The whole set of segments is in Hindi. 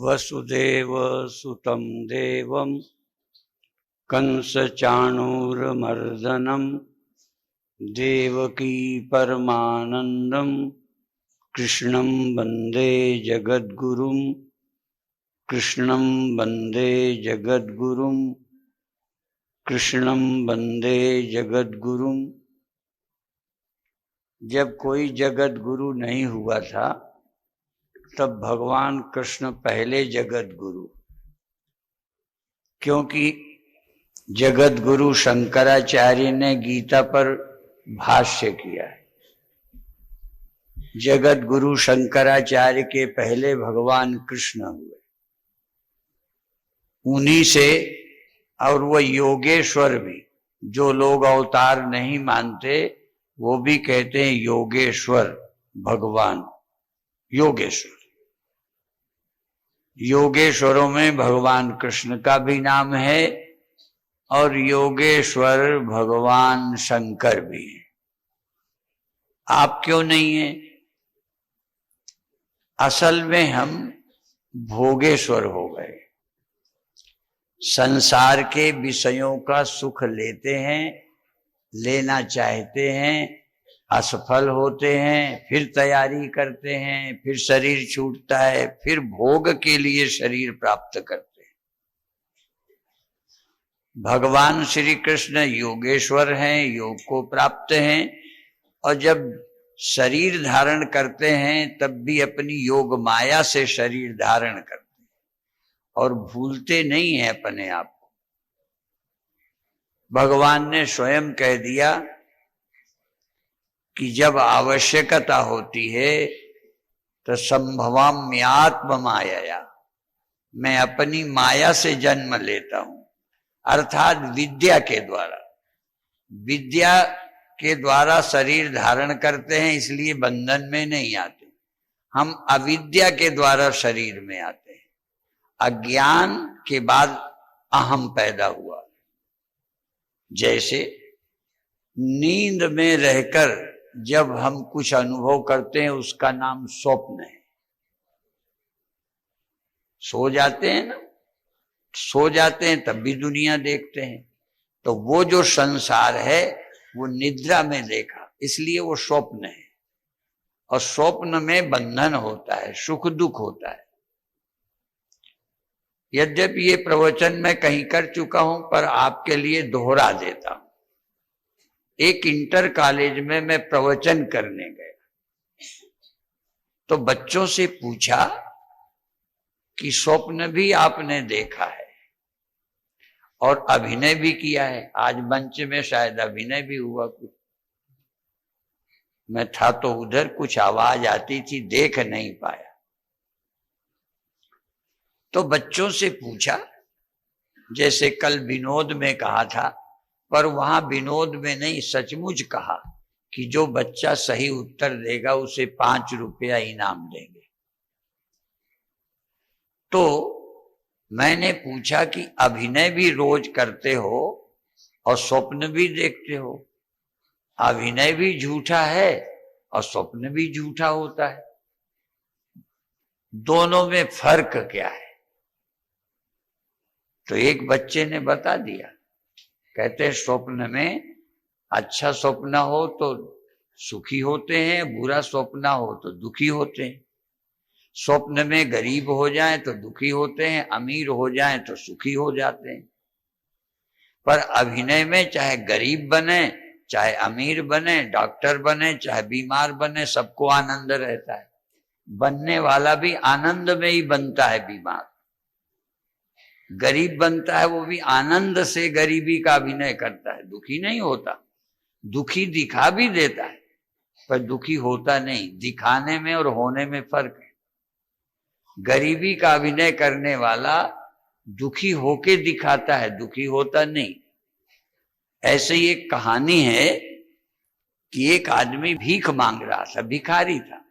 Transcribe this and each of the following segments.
वसुदेव सुतं देवं कंसचाणूरमर्दनं देवकी परमानंदं कृष्णं वंदे जगद्गुरुं कृष्णं वंदे जगद्गुरुं कृष्णं वंदे जगद्गुरुं। जब कोई जगत गुरु नहीं हुआ था तब भगवान कृष्ण पहले जगत गुरु, क्योंकि जगत गुरु शंकराचार्य ने गीता पर भाष्य किया है। जगत गुरु शंकराचार्य के पहले भगवान कृष्ण हुए, उन्हीं से। और वह योगेश्वर भी, जो लोग अवतार नहीं मानते वो भी कहते हैं योगेश्वर भगवान। योगेश्वर, योगेश्वरों में भगवान कृष्ण का भी नाम है और योगेश्वर भगवान शंकर भी है। आप क्यों नहीं है? असल में हम भोगेश्वर हो गए, संसार के विषयों का सुख लेते हैं, लेना चाहते हैं, असफल होते हैं, फिर तैयारी करते हैं, फिर शरीर छूटता है, फिर भोग के लिए शरीर प्राप्त करते हैं। भगवान श्री कृष्ण योगेश्वर हैं, योग को प्राप्त हैं, और जब शरीर धारण करते हैं तब भी अपनी योग माया से शरीर धारण करते हैं और भूलते नहीं हैं अपने आप को। भगवान ने स्वयं कह दिया कि जब आवश्यकता होती है तो संभवाम्यात्म माया, मैं अपनी माया से जन्म लेता हूं, अर्थात विद्या के द्वारा। विद्या के द्वारा शरीर धारण करते हैं, इसलिए बंधन में नहीं आते। हम अविद्या के द्वारा शरीर में आते हैं। अज्ञान के बाद अहम पैदा हुआ। जैसे नींद में रहकर जब हम कुछ अनुभव करते हैं उसका नाम स्वप्न है। सो जाते हैं ना, सो जाते हैं तब भी दुनिया देखते हैं, तो वो जो संसार है वो निद्रा में देखा, इसलिए वो स्वप्न है। और स्वप्न में बंधन होता है, सुख दुख होता है। यद्यपि ये प्रवचन मैं कहीं कर चुका हूं, पर आपके लिए दोहरा देता हूं। एक इंटर कॉलेज में मैं प्रवचन करने गया, तो बच्चों से पूछा कि स्वप्न भी आपने देखा है और अभिनय भी किया है। आज मंच में शायद अभिनय भी हुआ कुछ, मैं था तो उधर, कुछ आवाज आती थी, देख नहीं पाया। तो बच्चों से पूछा, जैसे कल विनोद में कहा था, पर वहां विनोद में नहीं, सचमुच कहा कि जो बच्चा सही उत्तर देगा उसे 5 रुपया इनाम देंगे। तो मैंने पूछा कि अभिनय भी रोज करते हो और स्वप्न भी देखते हो, अभिनय भी झूठा है और स्वप्न भी झूठा होता है, दोनों में फर्क क्या है? तो एक बच्चे ने बता दिया, कहते स्वप्न में अच्छा स्वप्न हो तो सुखी होते हैं, बुरा स्वप्न हो तो दुखी होते हैं। स्वप्न में गरीब हो जाएं तो दुखी होते हैं, अमीर हो जाएं तो सुखी हो जाते हैं। पर अभिनय में चाहे गरीब बने, चाहे अमीर बने, डॉक्टर बने, चाहे बीमार बने, सबको आनंद रहता है। बनने वाला भी आनंद में ही बनता है। बीमार गरीब बनता है, वो भी आनंद से गरीबी का अभिनय करता है, दुखी नहीं होता। दुखी दिखा भी देता है पर दुखी होता नहीं। दिखाने में और होने में फर्क है। गरीबी का अभिनय करने वाला दुखी होके दिखाता है, दुखी होता नहीं। ऐसे ही एक कहानी है कि एक आदमी भीख मांग रहा था, भिखारी था,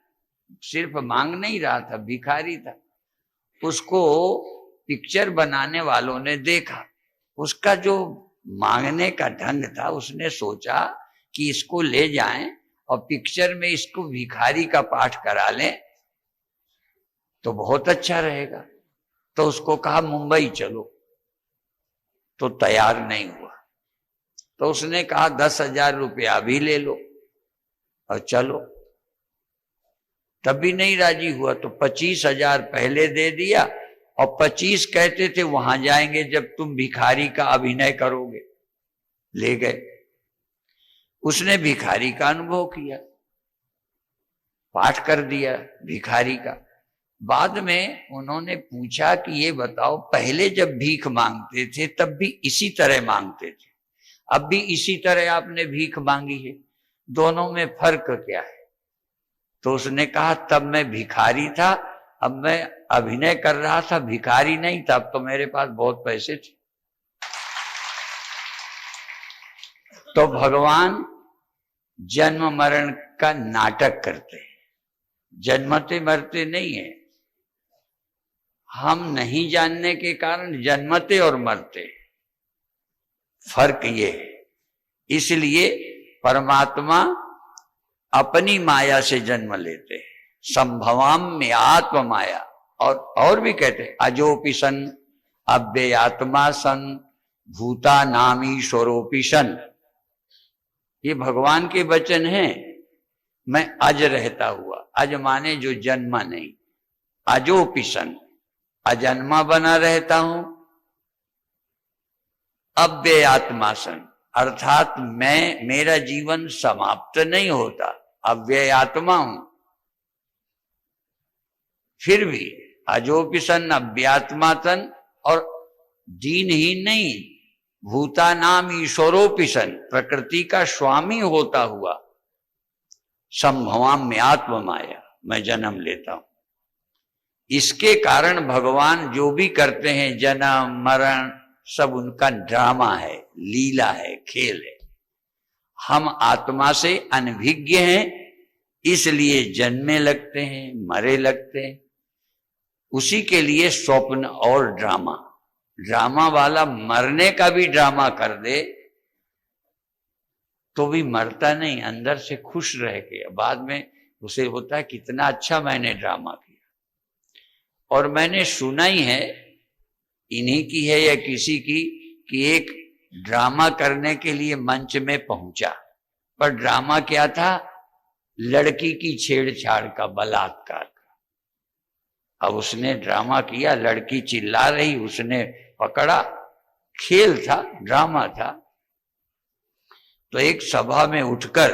सिर्फ मांग नहीं रहा था, भिखारी था। उसको पिक्चर बनाने वालों ने देखा, उसका जो मांगने का ढंग था, उसने सोचा कि इसको ले जाएं और पिक्चर में इसको भिखारी का पाठ करा लें तो बहुत अच्छा रहेगा। तो उसको कहा मुंबई चलो, तो तैयार नहीं हुआ। तो उसने कहा 10,000 रुपया भी ले लो और चलो, तब भी नहीं राजी हुआ। तो 25,000 पहले दे दिया और 25 कहते थे वहां जाएंगे जब तुम भिखारी का अभिनय करोगे। ले गए, उसने भिखारी का अनुभव किया, पाठ कर दिया भिखारी का। बाद में उन्होंने पूछा कि ये बताओ, पहले जब भीख मांगते थे तब भी इसी तरह मांगते थे, अब भी इसी तरह आपने भीख मांगी है, दोनों में फर्क क्या है? तो उसने कहा तब मैं भिखारी था, अब मैं अभिनय कर रहा था, भिखारी नहीं था, अब तो मेरे पास बहुत पैसे थे। तो भगवान जन्म मरण का नाटक करते हैं, जन्मते मरते नहीं है। हम नहीं जानने के कारण जन्मते और मरते, फर्क ये है। इसलिए परमात्मा अपनी माया से जन्म लेते हैं, संभवाम्य आत्म माया। और भी कहते हैं अजोपि सन अव्ययात्मा सन भूता नामी स्वरूपी सन। ये भगवान के वचन हैं। मैं अज रहता हुआ, अज माने जो जन्मा नहीं, अजोपि सन अजन्मा बना रहता हूं, अव्ययात्मा सन अर्थात मेरा जीवन समाप्त नहीं होता, अव्ययात्मा हूं। फिर भी अजोपि सन अव्यात्मा सन, और दीनहीन नहीं, भूतानाम ईश्वरोपि सन प्रकृति का स्वामी होता हुआ, संभवाम में आत्म माया मैं जन्म लेता हूं। इसके कारण भगवान जो भी करते हैं, जन्म मरण सब उनका ड्रामा है, लीला है, खेल है। हम आत्मा से अनभिज्ञ हैं, इसलिए जन्मे लगते हैं, मरे लगते हैं। उसी के लिए स्वप्न और ड्रामा, ड्रामा वाला मरने का भी ड्रामा कर दे तो भी मरता नहीं, अंदर से खुश रह के बाद में उसे होता है कितना अच्छा मैंने ड्रामा किया। और मैंने सुना ही है, इन्हीं की है या किसी की, कि एक ड्रामा करने के लिए मंच में पहुंचा, पर ड्रामा क्या था? लड़की की छेड़छाड़ का, बलात्कार का। अब उसने ड्रामा किया, लड़की चिल्ला रही, उसने पकड़ा, खेल था, ड्रामा था। तो एक सभा में उठकर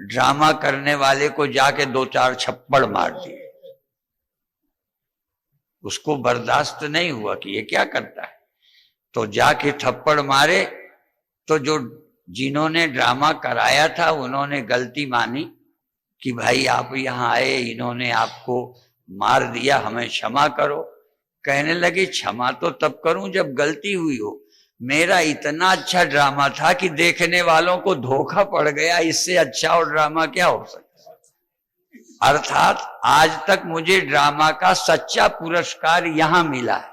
ड्रामा करने वाले को जाके 2-4 छप्पड़ मार दिए। उसको बर्दाश्त नहीं हुआ कि ये क्या करता है, तो जाके थप्पड़ मारे। तो जो जिन्होंने ड्रामा कराया था उन्होंने गलती मानी कि भाई आप यहां आए, इन्होंने आपको मार दिया, हमें क्षमा करो। कहने लगे क्षमा तो तब करूं जब गलती हुई हो, मेरा इतना अच्छा ड्रामा था कि देखने वालों को धोखा पड़ गया, इससे अच्छा और ड्रामा क्या हो सकता। अर्थात आज तक मुझे ड्रामा का सच्चा पुरस्कार यहां मिला है।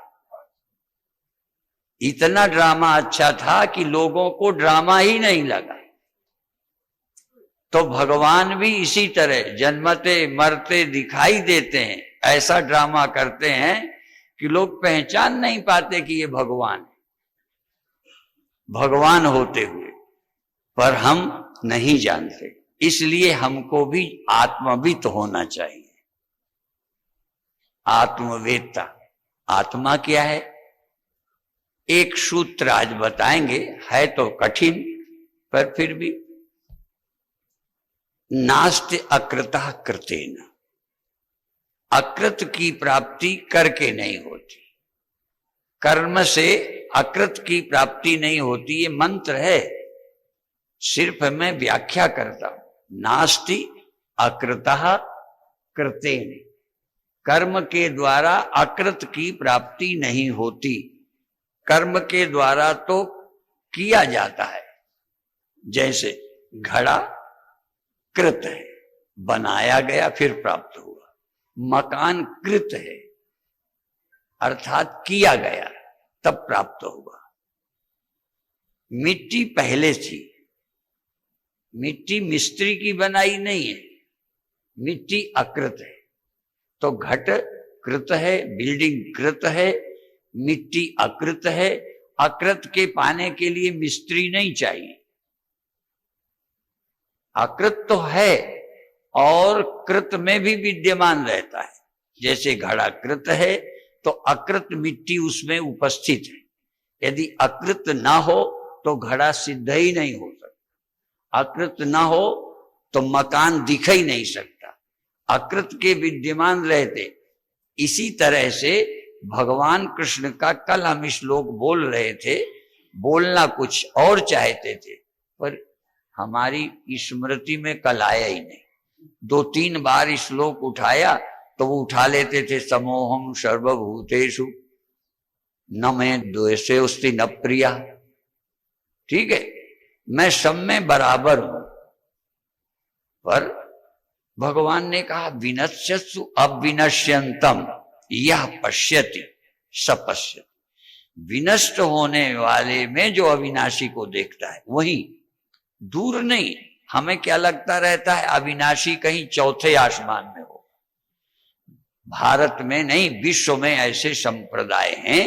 इतना ड्रामा अच्छा था कि लोगों को ड्रामा ही नहीं लगा। तो भगवान भी इसी तरह जन्मते मरते दिखाई देते हैं, ऐसा ड्रामा करते हैं कि लोग पहचान नहीं पाते कि ये भगवान है, भगवान होते हुए, पर हम नहीं जानते। इसलिए हमको भी आत्मवित होना चाहिए, आत्मवेत्ता। आत्मा क्या है? एक सूत्र आज बताएंगे, है तो कठिन पर फिर भी। नास्ति अकृतः कृतेन, अकृत की प्राप्ति करके नहीं होती, कर्म से अकृत की प्राप्ति नहीं होती। ये मंत्र है, सिर्फ मैं व्याख्या करता हूं। नास्ति अकृतः कृतेन, कर्म के द्वारा अकृत की प्राप्ति नहीं होती। कर्म के द्वारा तो किया जाता है, जैसे घड़ा कृत है, बनाया गया फिर प्राप्त हुआ। मकान कृत है, अर्थात किया गया तब प्राप्त हुआ। मिट्टी पहले थी, मिट्टी मिस्त्री की बनाई नहीं है, मिट्टी अकृत है। तो घट कृत है, बिल्डिंग कृत है, मिट्टी अकृत है। अकृत के पाने के लिए मिस्त्री नहीं चाहिए। अकृत तो है और कृत में भी विद्यमान रहता है। जैसे घड़ा कृत है तो अकृत मिट्टी उसमें उपस्थित है। यदि अकृत ना हो तो घड़ा सिद्ध ही नहीं हो सकता, अकृत ना हो तो मकान दिख ही नहीं सकता, अकृत के विद्यमान रहते। इसी तरह से भगवान कृष्ण का कल हम श्लोक बोल रहे थे, बोलना कुछ और चाहते थे पर हमारी स्मृति में कल आया ही नहीं। 2-3 बार श्लोक उठाया तो वो उठा लेते थे, समोहम सर्वभूतेषु न मैं द्वेषे उस्ति न प्रिया। ठीक है, मैं सब में बराबर हूं, पर भगवान ने कहा विनश्यत्सु अविनश्यंतम यह पश्यति सपश्यति। विनष्ट होने वाले में जो अविनाशी को देखता है वही, दूर नहीं। हमें क्या लगता रहता है अविनाशी कहीं चौथे आसमान में हो। भारत में नहीं, विश्व में ऐसे संप्रदाय हैं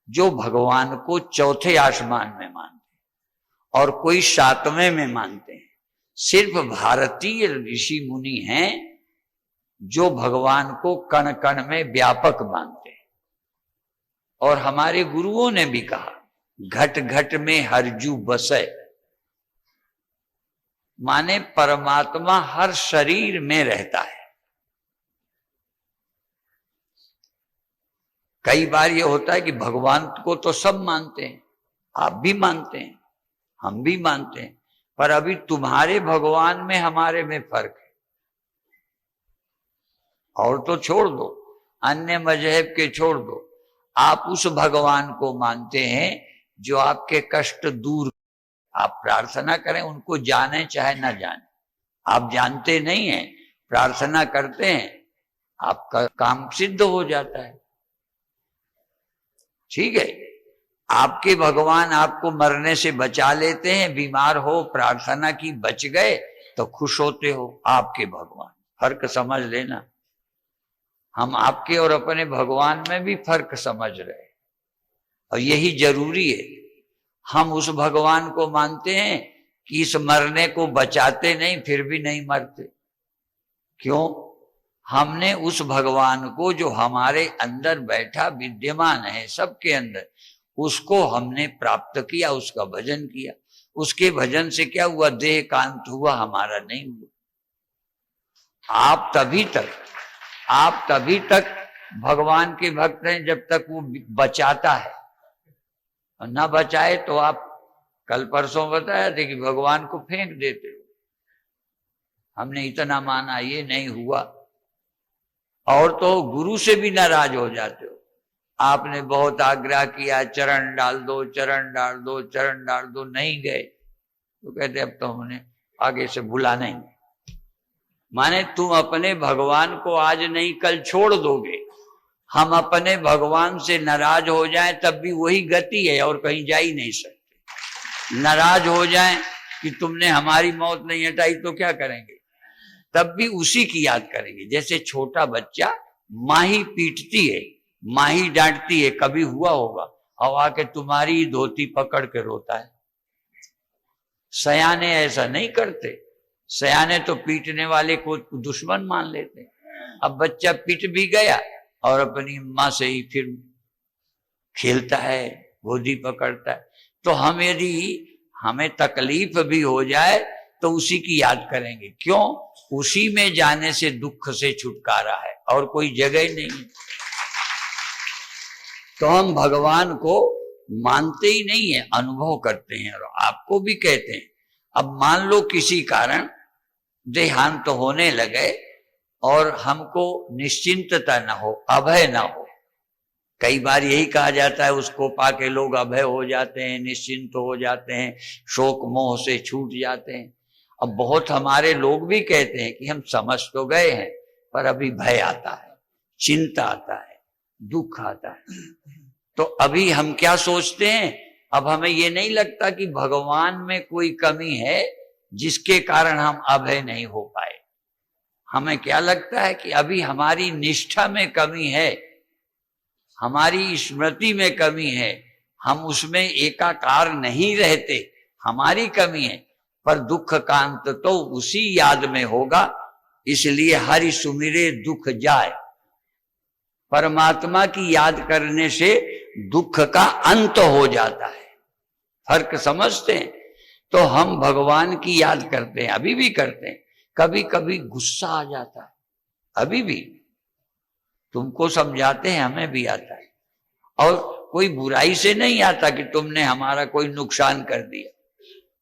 जो भगवान को चौथे आसमान में मानते हैं और कोई 7वें में मानते हैं। सिर्फ भारतीय ऋषि मुनि हैं जो भगवान को कण कण में व्यापक मानते हैं। और हमारे गुरुओं ने भी कहा घट घट में हरजू बसे, माने परमात्मा हर शरीर में रहता है। कई बार ये होता है कि भगवान को तो सब मानते हैं, आप भी मानते हैं, हम भी मानते हैं, पर अभी तुम्हारे भगवान में हमारे में फर्क है। और तो छोड़ दो, अन्य मजहब के छोड़ दो, आप उस भगवान को मानते हैं जो आपके कष्ट दूर। आप प्रार्थना करें, उनको जाने चाहे ना जाने, आप जानते नहीं हैं, प्रार्थना करते हैं, आपका काम सिद्ध हो जाता है। ठीक है, आपके भगवान आपको मरने से बचा लेते हैं, बीमार हो प्रार्थना की बच गए तो खुश होते हो। आपके भगवान, फर्क समझ लेना। हम आपके और अपने भगवान में भी फर्क समझ रहे, और यही जरूरी है। हम उस भगवान को मानते हैं कि इस मरने को बचाते नहीं, फिर भी नहीं मरते। क्यों? हमने उस भगवान को जो हमारे अंदर बैठा विद्यमान है सबके अंदर, उसको हमने प्राप्त किया, उसका भजन किया। उसके भजन से क्या हुआ? देह कांत हुआ, हमारा नहीं हुआ। आप तभी तक भगवान के भक्त हैं जब तक वो बचाता है, और ना बचाए तो आप कल परसों बताया थे कि भगवान को फेंक देते हो। हमने इतना माना, ये नहीं हुआ, और तो गुरु से भी नाराज हो जाते हो। आपने बहुत आग्रह किया, चरण डाल दो, चरण डाल दो, चरण डाल दो, नहीं गए तो कहते अब तो हमने आगे से भुला नहीं। माने तुम अपने भगवान को आज नहीं कल छोड़ दोगे। हम अपने भगवान से नाराज हो जाएं तब भी वही गति है, और कहीं जा ही नहीं सकते। नाराज हो जाएं कि तुमने हमारी मौत नहीं हटाई तो क्या करेंगे? तब भी उसी की याद करेंगे। जैसे छोटा बच्चा माँ ही पीटती है, माँ ही डांटती है, कभी हुआ होगा और आके तुम्हारी धोती पकड़ के रोता है। सयाने ऐसा नहीं करते, सयाने तो पीटने वाले को दुश्मन मान लेते हैं। अब बच्चा पीट भी गया और अपनी माँ से ही फिर खेलता है, गोदी पकड़ता है। तो हम यदि हमें तकलीफ भी हो जाए तो उसी की याद करेंगे। क्यों? उसी में जाने से दुख से छुटकारा है, और कोई जगह नहीं। तो हम भगवान को मानते ही नहीं है, अनुभव करते हैं। और आपको भी कहते हैं, अब मान लो किसी कारण देहांत होने लगे और हमको निश्चिंतता ना हो, अभय ना हो। कई बार यही कहा जाता है, उसको पाके लोग अभय हो जाते हैं, निश्चिंत हो जाते हैं, शोक मोह से छूट जाते हैं। अब बहुत हमारे लोग भी कहते हैं कि हम समझ तो गए हैं, पर अभी भय आता है, चिंता आता है, दुख आता है। तो अभी हम क्या सोचते हैं? अब हमें ये नहीं लगता कि भगवान में कोई कमी है जिसके कारण हम अभय नहीं हो पाए। हमें क्या लगता है कि अभी हमारी निष्ठा में कमी है, हमारी स्मृति में कमी है, हम उसमें एकाकार नहीं रहते, हमारी कमी है। पर दुख का अंत तो उसी याद में होगा, इसलिए हरि सुमिरे दुख जाए। परमात्मा की याद करने से दुख का अंत हो जाता है। फर्क समझते हैं? तो हम भगवान की याद करते हैं, अभी भी करते हैं। कभी कभी गुस्सा आ जाता है, अभी भी तुमको समझाते हैं, हमें भी आता है। और कोई बुराई से नहीं आता कि तुमने हमारा कोई नुकसान कर दिया।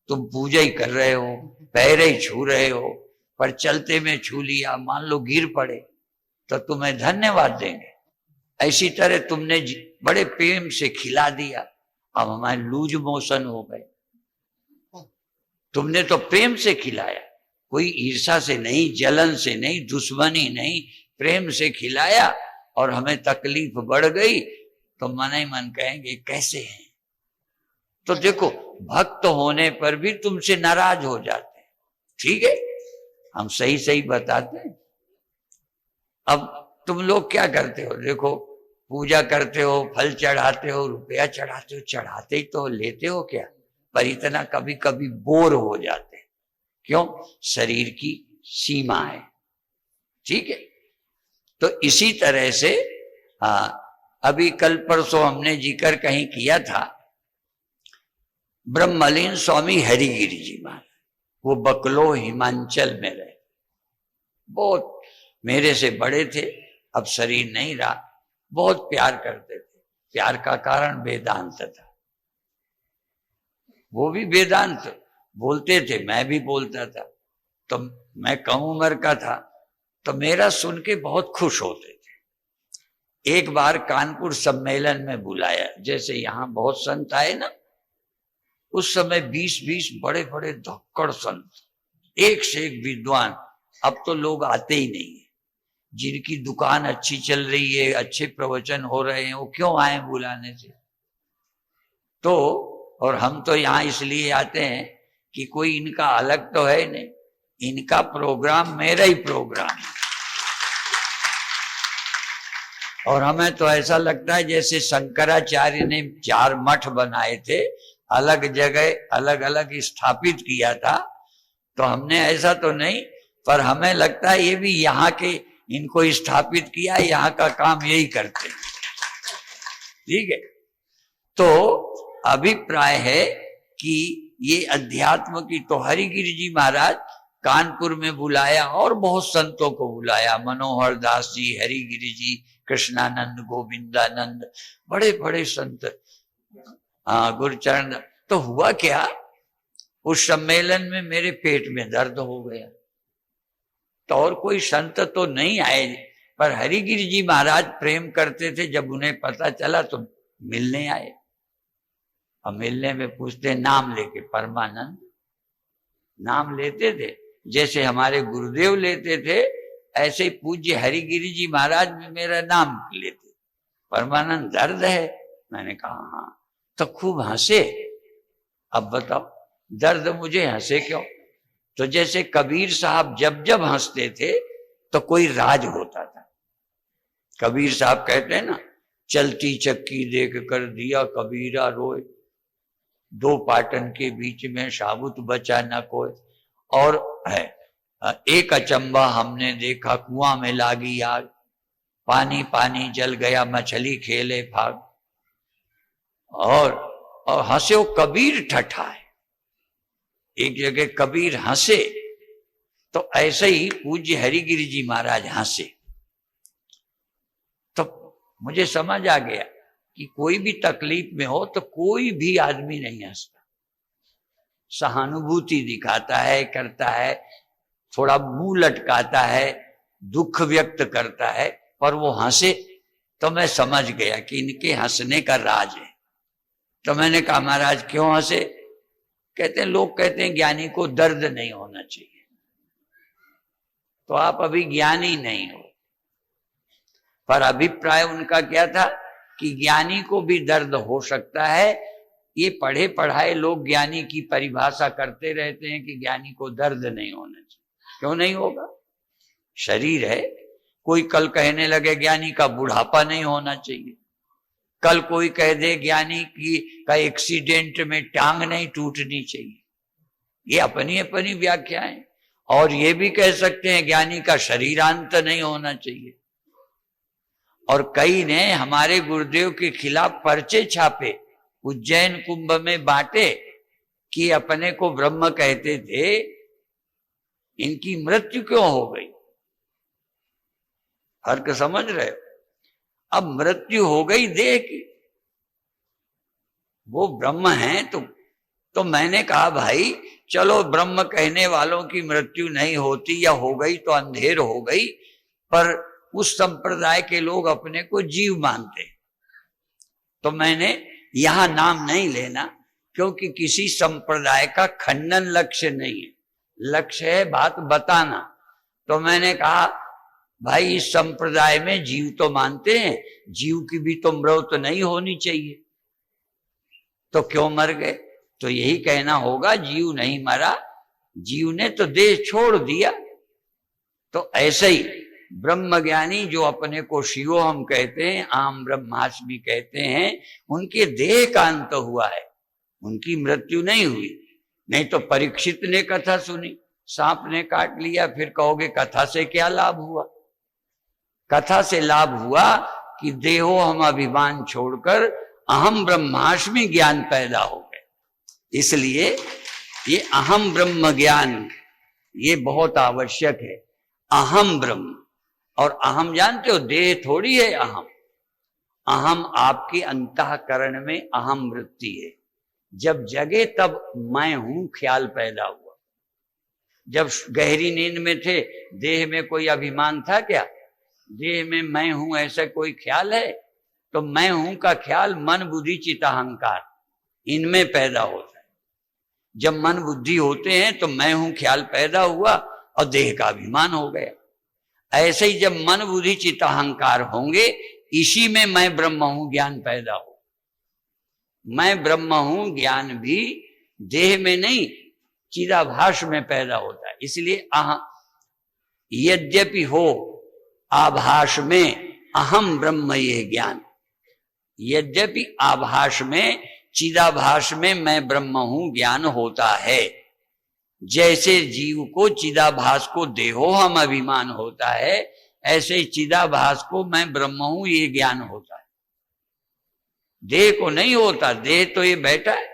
तुम पूजा ही कर रहे हो, पैर ही छू रहे हो, पर चलते में छू लिया, मान लो गिर पड़े तो तुम्हें धन्यवाद देंगे। ऐसी तरह तुमने बड़े प्रेम से खिला दिया, अब हमारे लूज मोशन हो गए। तुमने तो प्रेम से खिलाया, कोई ईर्षा से नहीं, जलन से नहीं, दुश्मनी नहीं, प्रेम से खिलाया और हमें तकलीफ बढ़ गई तो मन ही मन कहेंगे कैसे हैं। तो देखो, भक्त होने पर भी तुमसे नाराज हो जाते हैं। ठीक है, हम सही सही बताते हैं। अब तुम लोग क्या करते हो? देखो, पूजा करते हो, फल चढ़ाते हो, रुपया चढ़ाते हो, चढ़ाते ही तो लेते हो क्या? पर इतना कभी कभी बोर हो जाते हैं। क्यों? शरीर की सीमा है। ठीक है, तो इसी तरह से अभी कल परसों हमने जिक्र कहीं किया था, ब्रह्मलीन स्वामी हरिगिरि जी महाराज, वो बकलो हिमाचल में रहे, बहुत मेरे से बड़े थे, अब शरीर नहीं रहा, बहुत प्यार करते थे। प्यार का कारण वेदांत था। वो भी वेदांत बोलते थे, मैं भी बोलता था। तो मैं कम उम्र का था, तो मेरा सुन के बहुत खुश होते थे। एक बार कानपुर सम्मेलन में बुलाया, जैसे यहाँ बहुत संत आए ना, उस समय 20-20 बड़े बड़े धक्कड़ संत, एक से एक विद्वान। अब तो लोग आते ही नहीं है। जिनकी दुकान अच्छी चल रही है, अच्छे प्रवचन हो रहे हैं, वो क्यों आए बुलाने से? तो और हम तो यहाँ इसलिए आते हैं कि कोई इनका अलग तो है नहीं, इनका प्रोग्राम मेरा ही प्रोग्राम है। और हमें तो ऐसा लगता है जैसे शंकराचार्य ने 4 मठ बनाए थे, अलग जगह अलग अलग स्थापित किया था, तो हमने ऐसा तो नहीं, पर हमें लगता है ये भी यहाँ के, इनको स्थापित किया, यहाँ का काम यही करते हैं। ठीक है, तो अभिप्राय है कि ये अध्यात्म की, तो हरिगिरि जी महाराज कानपुर में बुलाया और बहुत संतों को बुलाया, मनोहर दास जी, हरिगिरि जी, कृष्णानंद, गोविंदानंद, बड़े बड़े संत, गुरुचरण। तो हुआ क्या, उस सम्मेलन में मेरे पेट में दर्द हो गया। तो और कोई संत तो नहीं आए, पर हरिगिरि जी महाराज प्रेम करते थे। जब उन्हें पता चला तो मिलने आए। अब मिलने में पूछते, नाम लेके, परमानंद नाम लेते थे, जैसे हमारे गुरुदेव लेते थे, ऐसे पूज्य हरिगिरि जी महाराज भी मेरा नाम लेते। परमानंद, दर्द है? मैंने कहा हाँ। तो खूब हंसे। अब बताओ, दर्द मुझे, हंसे क्यों? तो जैसे कबीर साहब जब जब हंसते थे तो कोई राज होता था। कबीर साहब कहते हैं ना, चलती चक्की देख कर दिया कबीरा रोए, 2 पाटन के बीच में साबुत बचा न कोई। और है, एक अचंबा हमने देखा, कुआं में लागी आग, पानी पानी जल गया, मछली खेले भाग। और हंसे कबीर ठठा है। एक जगह कबीर हंसे, तो ऐसे ही पूज्य हरिगिरि जी महाराज हंसे। तो मुझे समझ आ गया कि कोई भी तकलीफ में हो तो कोई भी आदमी नहीं हंसता, सहानुभूति दिखाता है, करता है, थोड़ा मुंह लटकाता है, दुख व्यक्त करता है, पर वो हंसे। तो मैं समझ गया कि इनके हंसने का राज है। तो मैंने कहा, महाराज क्यों हंसे? कहते हैं, लोग कहते हैं ज्ञानी को दर्द नहीं होना चाहिए। तो आप अभी ज्ञानी नहीं हो। पर अभिप्राय उनका क्या था कि ज्ञानी को भी दर्द हो सकता है, ये पढ़े पढ़ाए लोग ज्ञानी की परिभाषा करते रहते हैं कि ज्ञानी को दर्द नहीं होना चाहिए। क्यों नहीं होगा? शरीर है। कोई कल कहने लगे ज्ञानी का बुढ़ापा नहीं होना चाहिए, कल कोई कह दे ज्ञानी की का एक्सीडेंट में टांग नहीं टूटनी चाहिए। ये अपनी अपनी व्याख्या है। और ये भी कह सकते हैं ज्ञानी का शरीरांत नहीं होना चाहिए। और कई ने हमारे गुरुदेव के खिलाफ पर्चे छापे, उज्जैन कुंभ में बांटे कि अपने को ब्रह्म कहते थे, इनकी मृत्यु क्यों हो गई? फर्क समझ रहे हो? अब मृत्यु हो गई देह की, वो ब्रह्म है। तो मैंने कहा भाई चलो ब्रह्म कहने वालों की मृत्यु नहीं होती, या हो गई तो अंधेर हो गई, पर उस संप्रदाय के लोग अपने को जीव मानते। तो मैंने यहां नाम नहीं लेना, क्योंकि किसी संप्रदाय का खंडन लक्ष्य नहीं है, लक्ष्य है बात बताना। तो मैंने कहा भाई इस संप्रदाय में जीव तो मानते हैं, जीव की भी तो मृत्यु नहीं होनी चाहिए, तो क्यों मर गए? तो यही कहना होगा जीव नहीं मरा, जीव ने तो देह छोड़ दिया। तो ऐसे ही ब्रह्मज्ञानी जो अपने को शिवो हम कहते हैं, आम ब्रह्मास्मि कहते हैं, उनके देह का अंत हुआ है, उनकी मृत्यु नहीं हुई। नहीं तो परीक्षित ने कथा सुनी, सांप ने काट लिया, फिर कहोगे कथा से क्या लाभ हुआ? कथा से लाभ हुआ कि देहो हम अभिमान छोड़कर अहम ब्रह्मास्मि ज्ञान पैदा हो गए। इसलिए ये अहम ब्रह्म ज्ञान ये बहुत आवश्यक है। अहम ब्रह्म, और अहम जानते हो देह थोड़ी है अहम। अहम आपके अंतःकरण में अहम वृत्ति है। जब जगे तब मैं हूं ख्याल पैदा हुआ। जब गहरी नींद में थे देह में कोई अभिमान था क्या? देह में मैं हूं ऐसा कोई ख्याल है? तो मैं हूं का ख्याल मन बुद्धि चित्त अहंकार इनमें पैदा होता है। जब मन बुद्धि होते हैं तो मैं हूं ख्याल पैदा हुआ और देह का अभिमान हो गया। ऐसे ही जब मन बुद्धि चित्त अहंकार होंगे, इसी में मैं ब्रह्म हूं ज्ञान पैदा हो। मैं ब्रह्म हूं ज्ञान भी देह में नहीं चिदाभास में पैदा होता है। इसलिए यद्यपि हो आभास में अहम ब्रह्म ये ज्ञान, यद्यपि आभास में चिदाभास में मैं ब्रह्म हूं ज्ञान होता है। जैसे जीव को चिदाभास को देहो हम अभिमान होता है, ऐसे चिदाभास को मैं ब्रह्म हूं ये ज्ञान होता है। देह को नहीं होता, देह तो ये बैठा है,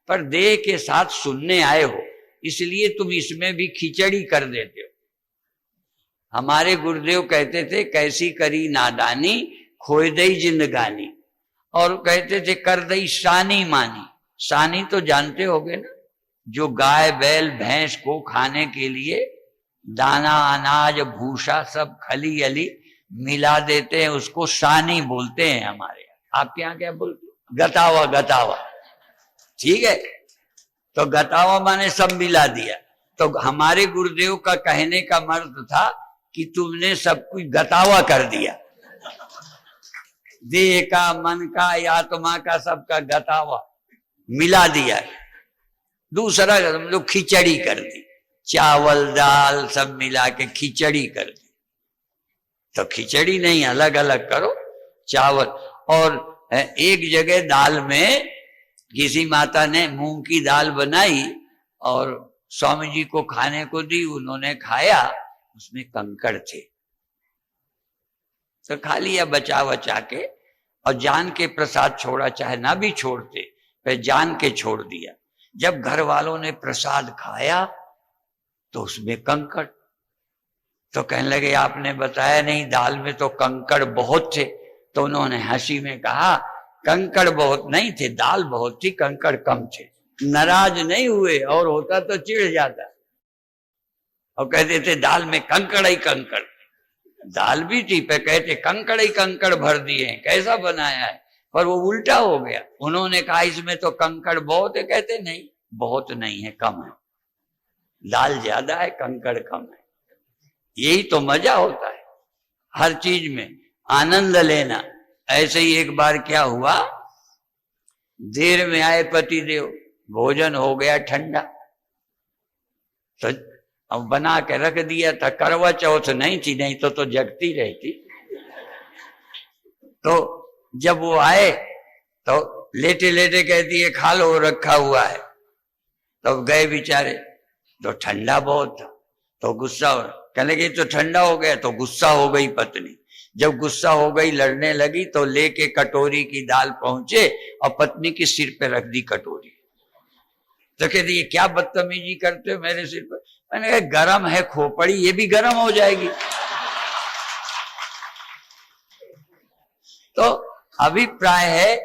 पर देह के साथ सुनने आए हो, इसलिए तुम इसमें भी खिचड़ी कर देते हो। हमारे गुरुदेव कहते थे कैसी करी नादानी खोए दई जिंदगानी, और कहते थे कर दई सानी मानी। सानी तो जानते होगे ना, जो गाय बैल भैंस को खाने के लिए दाना अनाज भूसा सब खली अली मिला देते हैं, उसको सानी बोलते हैं हमारे यहाँ। आपके यहाँ क्या बोलते? गतावा। गतावा, ठीक है। तो गतावा माने सब मिला दिया। तो हमारे गुरुदेव का कहने का मर्द था कि तुमने सब कुछ गतावा कर दिया, देह का, मन का, आत्मा का, सबका गतावा मिला दिया। दूसरा हम लोग खिचड़ी कर दी, चावल दाल सब मिला के खिचड़ी कर दी। तो खिचड़ी नहीं, अलग अलग करो चावल। और एक जगह दाल में किसी माता ने मूंग की दाल बनाई और स्वामी जी को खाने को दी, उन्होंने खाया, उसमें कंकड़ थे, तो खा लिया बचा बचा के, और जान के प्रसाद छोड़ा, चाहे ना भी छोड़ते, पर जान के छोड़ दिया। जब घर वालों ने प्रसाद खाया तो उसमें कंकड़, तो कहने लगे आपने बताया नहीं, दाल में तो कंकड़ बहुत थे। तो उन्होंने हंसी में कहा कंकड़ बहुत नहीं थे, दाल बहुत थी, कंकड़ कम थे। नाराज नहीं हुए, और होता तो चिढ़ जाता और कहते थे दाल में कंकड़ ही कंकड़। दाल भी थी पे कहते कंकड़ ही कंकड़ भर दिए हैं, कैसा बनाया है? पर वो उल्टा हो गया। उन्होंने कहा इसमें तो कंकड़ बहुत है, कहते नहीं बहुत नहीं है, कम है, दाल ज्यादा है कंकड़ कम है। यही तो मजा होता है हर चीज में आनंद लेना। ऐसे ही एक बार क्या हुआ देर में आए पति देव, भोजन हो गया ठंडा, तो अब बना के रख दिया था। करवा चौथ नहीं थी, नहीं तो जगती रहती। तो जब वो आए तो लेटे लेटे कहती है खा लो, रखा हुआ है। तो गए बेचारे, तो ठंडा बहुत था, तो गुस्सा हो, कहने लगे तो ठंडा हो गया। तो गुस्सा हो गई पत्नी। जब गुस्सा हो गई, लड़ने लगी, तो लेके कटोरी की दाल पहुंचे और पत्नी के सिर पे रख दी कटोरी। तो कहती ये क्या बदतमीजी करते हो मेरे सिर पर। मैंने कहा गरम है खोपड़ी, ये भी गरम हो जाएगी। तो अभिप्राय है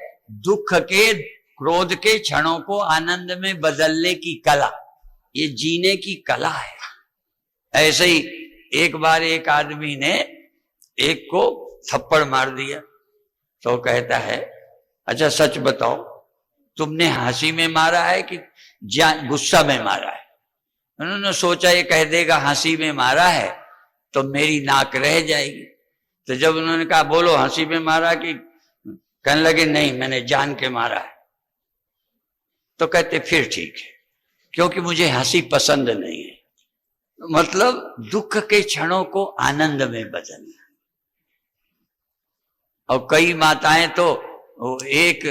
दुख के, क्रोध के क्षणों को आनंद में बदलने की कला, ये जीने की कला है। ऐसे ही एक बार एक आदमी ने एक को थप्पड़ मार दिया। तो कहता है अच्छा सच बताओ, तुमने हंसी में मारा है कि गुस्सा में मारा है? उन्होंने सोचा ये कह देगा हंसी में मारा है तो मेरी नाक रह जाएगी। तो जब उन्होंने कहा बोलो हंसी में मारा कि, कहने लगे नहीं मैंने जान के मारा है। तो कहते फिर ठीक है, क्योंकि मुझे हंसी पसंद नहीं है। मतलब दुख के क्षणों को आनंद में बदलना। और कई माताएं तो एक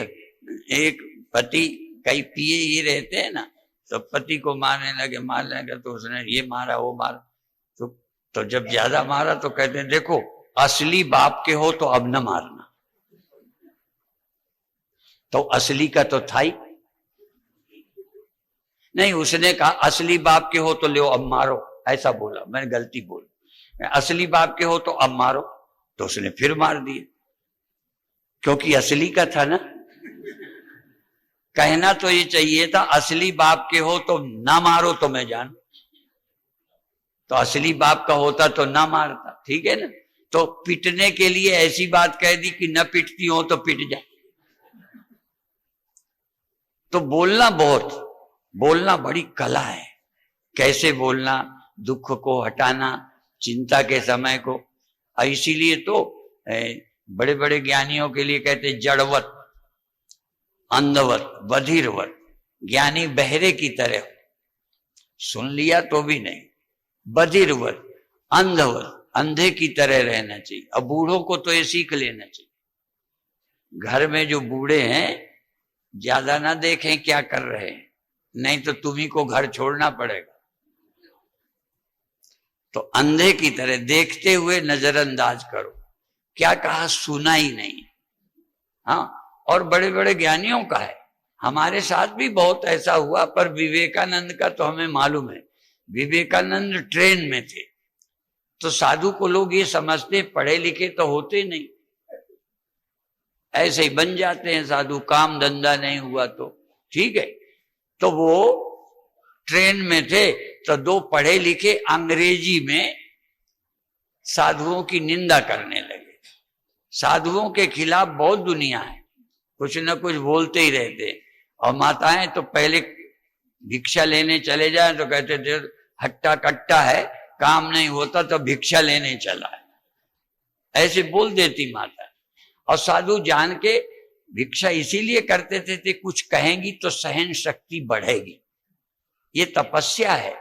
पति कई पिए ही रहते हैं ना, तो पति को मारने लगे तो उसने ये मारा वो मारा। तो जब ज्यादा मारा तो कहते हैं देखो असली बाप के हो तो अब न मारना। तो असली का तो था ही नहीं। उसने कहा असली बाप के हो तो लो अब मारो, ऐसा बोला, मैंने गलती बोली, असली बाप के हो तो अब मारो। तो उसने फिर मार दिए, क्योंकि असली का था ना। कहना तो ये चाहिए था असली बाप के हो तो ना मारो तो मैं जानू, तो असली बाप का होता तो ना मारता, ठीक है ना। तो पिटने के लिए ऐसी बात कह दी कि न पिटती हो तो पिट जा। तो बोलना बड़ी कला है। कैसे बोलना, दुख को हटाना, चिंता के समय को। इसीलिए तो बड़े बड़े ज्ञानियों के लिए कहते जड़वत, अंधवत, बधिरवत। ज्ञानी बहरे की तरह, सुन लिया तो भी नहीं। बधिरवत, अंधवत, अंधे की तरह रहना चाहिए। अब बूढ़ों को तो ये सीख लेना चाहिए। घर में जो बूढ़े हैं ज्यादा ना देखें क्या कर रहे हैं, नहीं तो तुम्ही को घर छोड़ना पड़ेगा। तो अंधे की तरह देखते हुए नजरअंदाज करो। क्या कहा सुना ही नहीं। हाँ, और बड़े बड़े ज्ञानियों का है, हमारे साथ भी बहुत ऐसा हुआ। पर विवेकानंद का तो हमें मालूम है, विवेकानंद ट्रेन में थे तो साधु को लोग ये समझते पढ़े लिखे तो होते नहीं, ऐसे ही बन जाते हैं साधु, काम धंधा नहीं हुआ तो ठीक है। तो वो ट्रेन में थे तो दो पढ़े लिखे अंग्रेजी में साधुओं की निंदा करने लगे। साधुओं के खिलाफ बहुत दुनिया है, कुछ न कुछ बोलते ही रहते। और माताएं तो पहले भिक्षा लेने चले जाए तो कहते थे हट्टा कट्टा है, काम नहीं होता तो भिक्षा लेने चला है, ऐसे बोल देती माता। और साधु जान के भिक्षा इसीलिए करते थे कुछ कहेंगी तो सहन शक्ति बढ़ेगी, ये तपस्या है।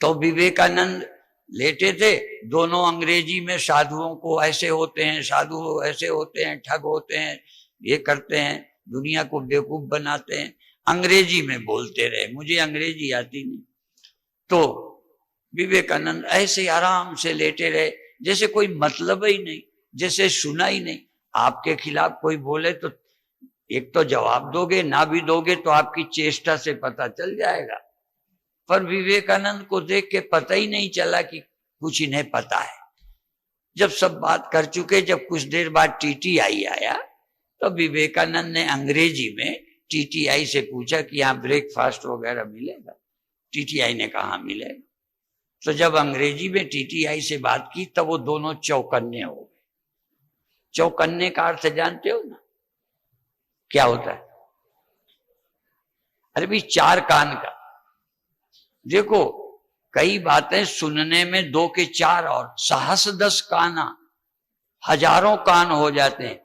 तो विवेकानंद लेटे थे, दोनों अंग्रेजी में साधुओं को ऐसे होते हैं, साधु ऐसे होते हैं, ठग होते हैं, ये करते हैं, दुनिया को बेवकूफ बनाते हैं, अंग्रेजी में बोलते रहे। मुझे अंग्रेजी आती नहीं। तो विवेकानंद ऐसे आराम से लेटे रहे जैसे कोई मतलब ही नहीं, जैसे सुना ही नहीं। आपके खिलाफ कोई बोले तो एक तो जवाब दोगे, ना भी दोगे तो आपकी चेष्टा से पता चल जाएगा। पर विवेकानंद को देख के पता ही नहीं चला कि कुछ इन्हें पता है। जब सब बात कर चुके, जब कुछ देर बाद टीटीआई आया तो विवेकानंद ने अंग्रेजी में टीटीआई से पूछा कि यहाँ ब्रेकफास्ट वगैरह मिलेगा? टीटीआई ने कहा मिलेगा। तो जब अंग्रेजी में टीटीआई से बात की तब वो दोनों चौकन्ने हो गए। चौकन्ने का अर्थ जानते हो ना क्या होता है? अरे भी चार कान का। देखो कई बातें सुनने में 2 के 4 और सहस 10 काना, हजारों कान हो जाते हैं।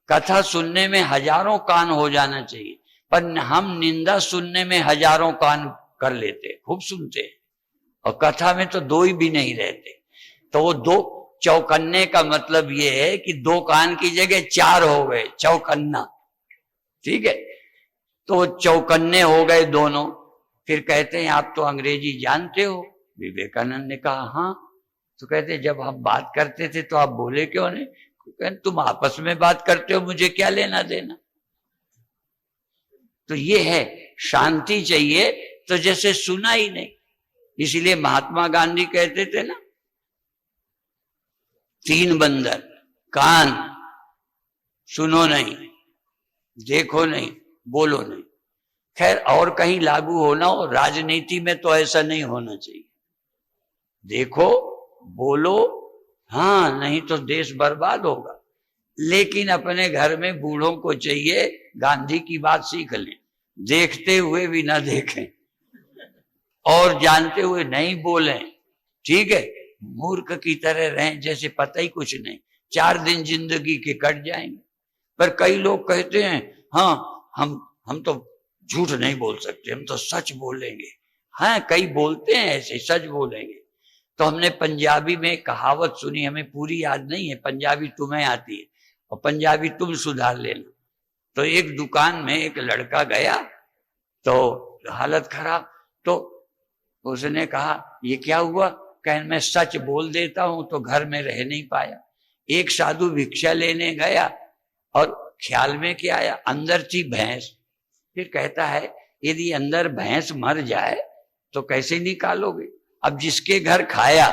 कथा सुनने में हजारों कान हो जाना चाहिए, पर हम निंदा सुनने में हजारों कान कर लेते, खूब सुनते, और कथा में तो दो ही भी नहीं रहते। तो वो दो चौकन्ने का मतलब ये है कि दो कान की जगह चार हो गए, चौकन्ना, ठीक है। तो चौकन्ने हो गए दोनों। फिर कहते हैं आप तो अंग्रेजी जानते हो। विवेकानंद ने कहा हाँ। तो कहते जब हम बात करते थे तो आप बोले क्यों नहीं? कहते तुम आपस में बात करते हो, मुझे क्या लेना देना। तो ये है, शांति चाहिए तो जैसे सुना ही नहीं। इसलिए महात्मा गांधी कहते थे ना, तीन बंदर, कान, सुनो नहीं, देखो नहीं, बोलो नहीं। खैर और कहीं लागू होना हो, राजनीति में तो ऐसा नहीं होना चाहिए। देखो, बोलो, हाँ, नहीं तो देश बर्बाद होगा। लेकिन अपने घर में बूढ़ों को चाहिए गांधी की बात सीख लें, देखते हुए भी ना देखें और जानते हुए नहीं बोलें, ठीक है। मूर्ख की तरह रहें जैसे पता ही कुछ नहीं। 4 दिन जिंदगी के कट जाएंगे। पर कई लोग कहते हैं हाँ हम तो झूठ नहीं बोल सकते, हम तो सच बोलेंगे। हाँ, कई बोलते हैं ऐसे, सच बोलेंगे। तो हमने पंजाबी में कहावत सुनी, हमें पूरी याद नहीं है, पंजाबी तुम्हें आती है और पंजाबी तुम सुधार लेना। तो एक दुकान में एक लड़का गया, तो हालत खराब, तो उसने कहा ये क्या हुआ? कह मैं सच बोल देता हूं तो घर में रह नहीं पाया। एक साधु भिक्षा लेने गया और ख्याल में क्या आया, अंदर थी भैंस। फिर कहता है यदि अंदर भैंस मर जाए तो कैसे निकालोगे? अब जिसके घर खाया,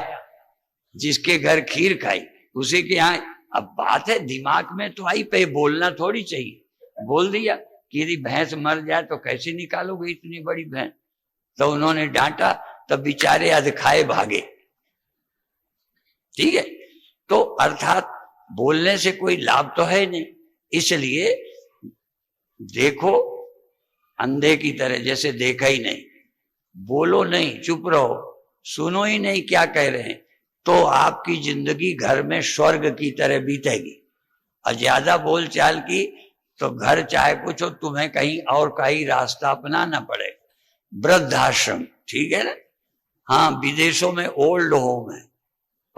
जिसके घर खीर खाई, उसी के यहाँ। अब बात है दिमाग में तो आई पे, बोलना थोड़ी चाहिए। बोल दिया कि यदि भैंस मर जाए तो कैसे निकालोगे इतनी बड़ी भैंस। तो उन्होंने डांटा, तब बेचारे अध खाए भागे, ठीक है। तो अर्थात बोलने से कोई लाभ तो है नहीं। इसलिए देखो अंधे की तरह, जैसे देखा ही नहीं, बोलो नहीं, चुप रहो, सुनो ही नहीं क्या कह रहे हैं, तो आपकी जिंदगी घर में स्वर्ग की तरह बीतेगी। और ज्यादा बोल चाल की तो घर चाहे कुछ हो, तुम्हें कहीं और का ही रास्ता अपनाना पड़ेगा। वृद्धाश्रम, ठीक है ना। हाँ, विदेशों में ओल्ड होम है,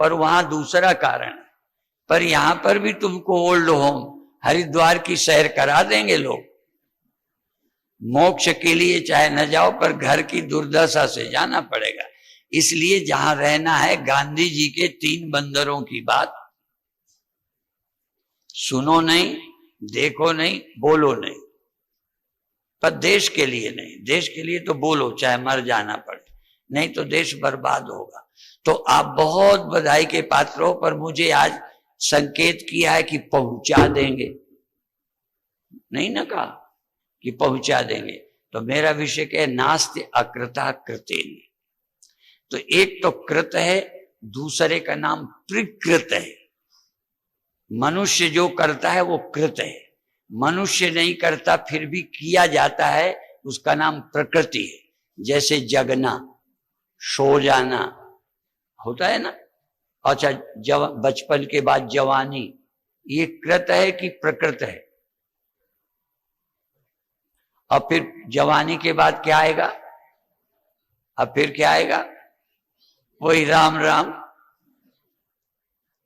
पर वहां दूसरा कारण है। पर यहां पर भी तुमको ओल्ड होम, हरिद्वार की सैर करा देंगे लोग। मोक्ष के लिए चाहे न जाओ, पर घर की दुर्दशा से जाना पड़ेगा। इसलिए जहां रहना है, गांधी जी के 3 बंदरों की बात, सुनो नहीं, देखो नहीं, बोलो नहीं। पर देश के लिए नहीं, देश के लिए तो बोलो चाहे मर जाना पड़े, नहीं तो देश बर्बाद होगा। तो आप बहुत बधाई के पात्र हो, पर मुझे आज संकेत किया है कि पहुंचा देंगे, नहीं ना कहा कि पहुंचा देंगे। तो मेरा विषय क्या है, नास्ति अकृता कृतेन। तो एक तो कृत है, दूसरे का नाम प्रकृत है। मनुष्य जो करता है वो कृत है, मनुष्य नहीं करता फिर भी किया जाता है, उसका नाम प्रकृति है। जैसे जगना, सो जाना होता है ना। अच्छा, बचपन के बाद जवानी, ये कृत है कि प्रकृत है? और फिर जवानी के बाद क्या आएगा? अब फिर क्या आएगा? वही राम राम,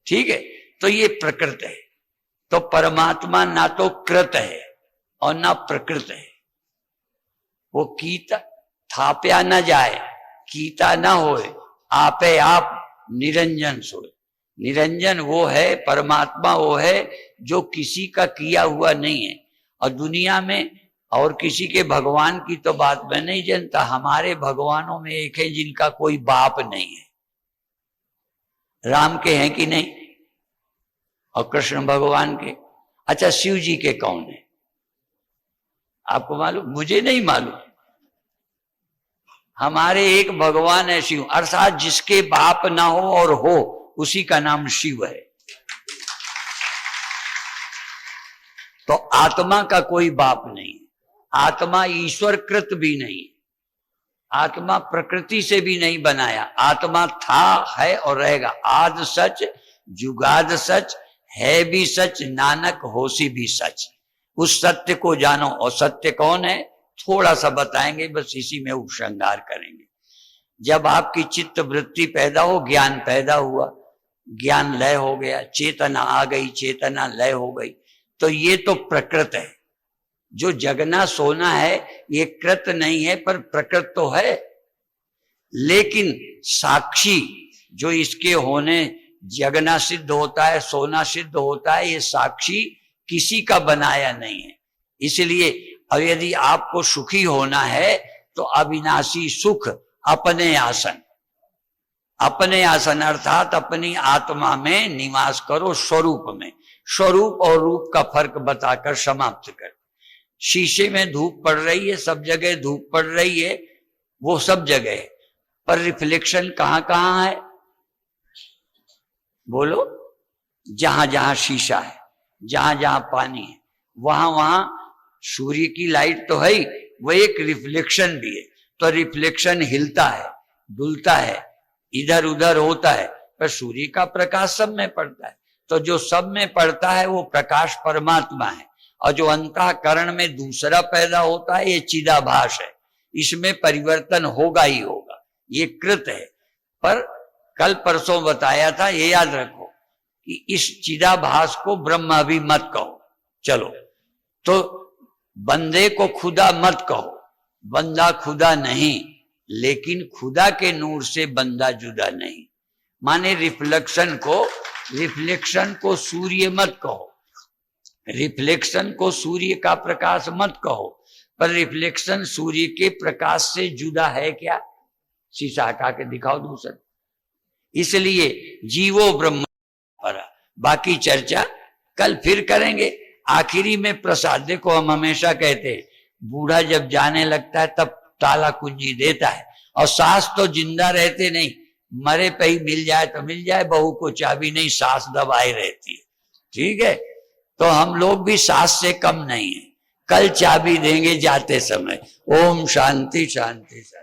ठीक है। तो ये प्रकृत है। तो परमात्मा ना तो कृत है और ना प्रकृत है। वो कीता थाप्या न जाए, कीता ना होए, आपे आप निरंजन सोए। निरंजन वो है, परमात्मा वो है जो किसी का किया हुआ नहीं है। और दुनिया में और किसी के भगवान की तो बात मैं नहीं जानता, हमारे भगवानों में एक है जिनका कोई बाप नहीं है। राम के हैं कि नहीं? और कृष्ण भगवान के। अच्छा, शिव जी के कौन है? आपको मालूम? मुझे नहीं मालूम। हमारे एक भगवान है शिव, अर्थात जिसके बाप ना हो और हो उसी का नाम शिव है। तो आत्मा का कोई बाप नहीं, आत्मा ईश्वर कृत भी नहीं, आत्मा प्रकृति से भी नहीं बनाया। आत्मा था, है और रहेगा। आद सच, जुगाद सच, है भी सच नानक होसी भी सच। उस सत्य को जानो। और सत्य कौन है थोड़ा सा बताएंगे, बस इसी में उपसंहार करेंगे। जब आपकी चित्त वृत्ति पैदा हो, ज्ञान पैदा हुआ, ज्ञान लय हो गया, चेतना आ गई, चेतना लय हो गई, तो ये तो प्रकृत है। जो जगना सोना है ये कृत नहीं है, पर प्रकृत तो है। लेकिन साक्षी जो इसके होने जगना सिद्ध होता है, सोना सिद्ध होता है, ये साक्षी किसी का बनाया नहीं है। इसलिए अब यदि आपको सुखी होना है तो अविनाशी सुख अपने आसन, अपने आसन अर्थात अपनी आत्मा में निवास करो, स्वरूप में। स्वरूप और रूप का फर्क बताकर समाप्त कर। शीशे में धूप पड़ रही है, सब जगह धूप पड़ रही है, वो सब जगह है, पर रिफ्लेक्शन कहां कहां है बोलो? जहां जहां शीशा है, जहां जहां पानी है, वहां वहां सूर्य की लाइट तो है ही, वो एक रिफ्लेक्शन भी है। तो रिफ्लेक्शन हिलता है, डुलता है, इधर उधर होता है, पर सूर्य का प्रकाश सब में पड़ता है। तो जो सब में पड़ता है वो प्रकाश परमात्मा है, और जो अंतःकरण में दूसरा पैदा होता है ये चिदाभास है। इसमें परिवर्तन होगा ही होगा, ये कृत है। पर कल परसों बताया था, ये याद रखो कि इस चिदाभास को ब्रह्म भी मत कहो। चलो, तो बंदे को खुदा मत कहो, बंदा खुदा नहीं, लेकिन खुदा के नूर से बंदा जुदा नहीं। माने रिफ्लेक्शन को सूर्य मत कहो, रिफ्लेक्शन को सूर्य का प्रकाश मत कहो, पर रिफ्लेक्शन सूर्य के प्रकाश से जुदा है क्या? शीशा हटा के दिखाओ दूसरा। इसलिए जीवो ब्रह्म पर। बाकी चर्चा कल फिर करेंगे। आखिरी में प्रसाद देखो, हम हमेशा कहते हैं बूढ़ा जब जाने लगता है तब ताला कुंजी देता है, और सास तो जिंदा रहते नहीं, मरे पे ही मिल जाए तो मिल जाए, बहू को चाबी नहीं, सास दबाई रहती है। ठीक है, तो हम लोग भी सास से कम नहीं है। कल चाबी देंगे जाते समय। ओम शांति शांति शांति।